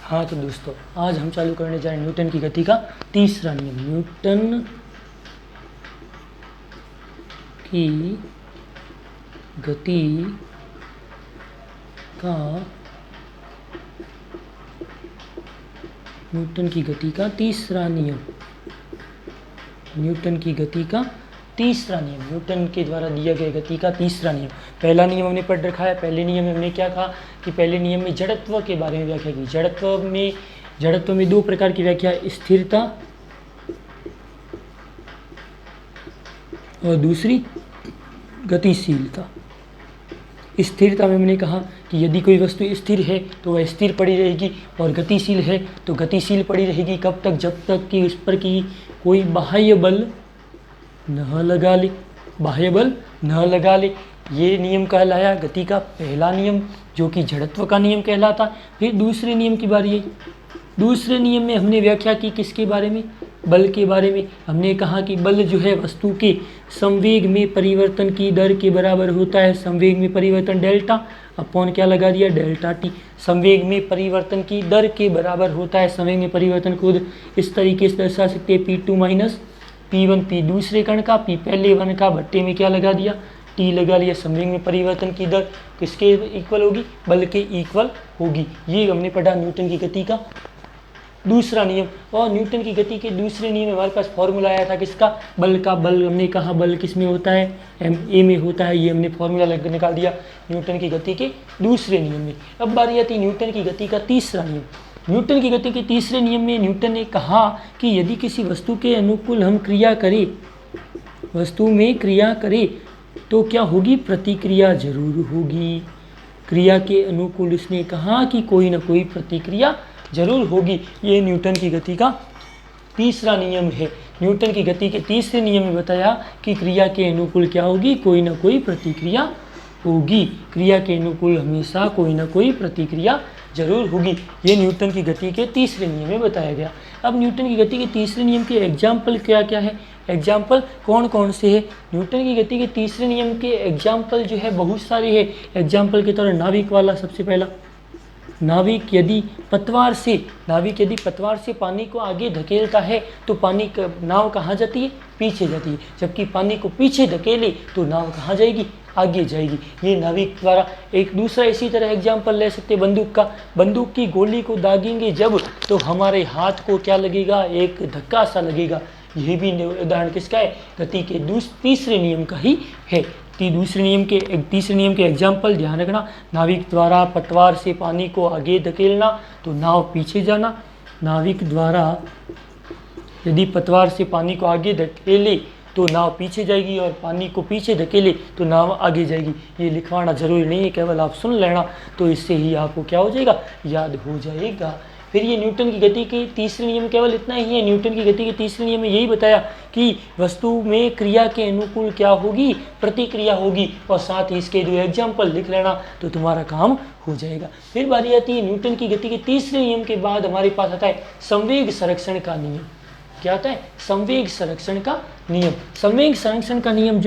हाँ तो दोस्तों, आज हम चालू करने जा रहे हैं न्यूटन की गति का तीसरा नियम। न्यूटन की गति का तीसरा नियम। न्यूटन की गति का तीसरा नियम, न्यूटन के द्वारा दिया गया गति का तीसरा नियम। पहला नियम हमने पढ़ रखा है। पहले नियम में हमने क्या कहा कि पहले नियम में जड़त्व के बारे में व्याख्या की। जड़त्व में दो प्रकार की व्याख्या, स्थिरता और दूसरी गतिशीलता। स्थिरता में हमने कहा कि यदि कोई वस्तु स्थिर है तो वह स्थिर पड़ी रहेगी, और गतिशील है तो गतिशील पड़ी रहेगी। कब तक? जब तक कि उस पर की कोई बाह्य बल न लगा ले। बाह्य बल न लगा ले, ये नियम कहलाया गति का पहला नियम, जो कि जड़त्व का नियम कहलाता। फिर दूसरे नियम की बारी है। दूसरे नियम में हमने व्याख्या की किसके बारे में? बल के बारे में। हमने कहा कि बल जो है वस्तु के संवेग में परिवर्तन की दर के बराबर होता है। संवेग में परिवर्तन डेल्टा अपॉन क्या लगा दिया? Delta T. संवेग में परिवर्तन की दर के बराबर होता है। संवेग में परिवर्तन को इस तरीके से दर्शा सकते हैं, P2 माइनस P1, P दूसरे कण का, P पहले कण का, बट्टे में क्या लगा दिया? T लगा लिया। संवेग में परिवर्तन की दर किसके इक्वल होगी? बल के इक्वल होगी। ये हमने पढ़ा न्यूटन की गति का दूसरा नियम। और न्यूटन की गति के दूसरे नियम में हमारे पास फॉर्मूला आया था किसका? बल का। बल हमने कहा बल किस में होता है? ma में होता है। ये हमने फॉर्मूला निकाल दिया न्यूटन की गति के दूसरे नियम में। अब बारी आती है न्यूटन की गति का तीसरा नियम। न्यूटन की गति के तीसरे नियम में न्यूटन ने कहा कि यदि किसी वस्तु के अनुकूल हम क्रिया करें, वस्तु में क्रिया करें तो क्या होगी? प्रतिक्रिया जरूर होगी। क्रिया के अनुकूल उसने कहा कि कोई ना कोई प्रतिक्रिया जरूर होगी। ये न्यूटन की गति का तीसरा नियम है। न्यूटन की गति के तीसरे नियम में बताया कि क्रिया के अनुकूल क्या होगी? कोई ना कोई प्रतिक्रिया होगी। क्रिया के अनुकूल हमेशा कोई ना कोई प्रतिक्रिया जरूर होगी। ये न्यूटन की गति के तीसरे नियम में बताया गया। अब न्यूटन की गति के तीसरे नियम के एग्जाम्पल क्या क्या है? एग्जाम्पल कौन कौन से है? न्यूटन की गति के तीसरे नियम के एग्जाम्पल जो है बहुत सारे हैं। एग्जाम्पल के तौर नाविक वाला सबसे पहला। नाविक यदि पतवार से पानी को आगे धकेलता है तो नाव कहाँ जाती है? पीछे जाती है। जबकि पानी को पीछे धकेले तो नाव कहाँ जाएगी? आगे जाएगी। ये नाविक द्वारा। एक दूसरा इसी तरह एग्जाम्पल ले सकते हैं बंदूक का। बंदूक की गोली को दागेंगे जब तो हमारे हाथ को क्या लगेगा? एक धक्का सा लगेगा। यह भी उदाहरण किसका है? गति के तीसरे नियम का ही है। तीसरे नियम के एग्जाम्पल ध्यान रखना। नाविक द्वारा पतवार से पानी को आगे धकेलना तो नाव पीछे जाना। नाविक द्वारा यदि पतवार से पानी को आगे धकेले तो नाव पीछे जाएगी, और पानी को पीछे धकेले तो नाव आगे जाएगी। ये लिखवाना जरूरी नहीं है, केवल आप सुन लेना तो इससे ही आपको क्या हो जाएगा? याद हो जाएगा। फिर ये न्यूटन की गति के तीसरे नियम केवल इतना ही है। न्यूटन की गति के तीसरे नियम में यही बताया कि वस्तु में क्रिया के अनुकूल क्या होगी? प्रतिक्रिया होगी। और साथ ही इसके दो एग्जाम्पल लिख लेना तो तुम्हारा काम हो जाएगा। फिर बारी आती है न्यूटन की गति के तीसरे नियम के बाद हमारे पास आता है संवेग संरक्षण का नियम। क्या आता है? संवेग संरक्षण का नियम। संवेग संरक्षण का नियम जो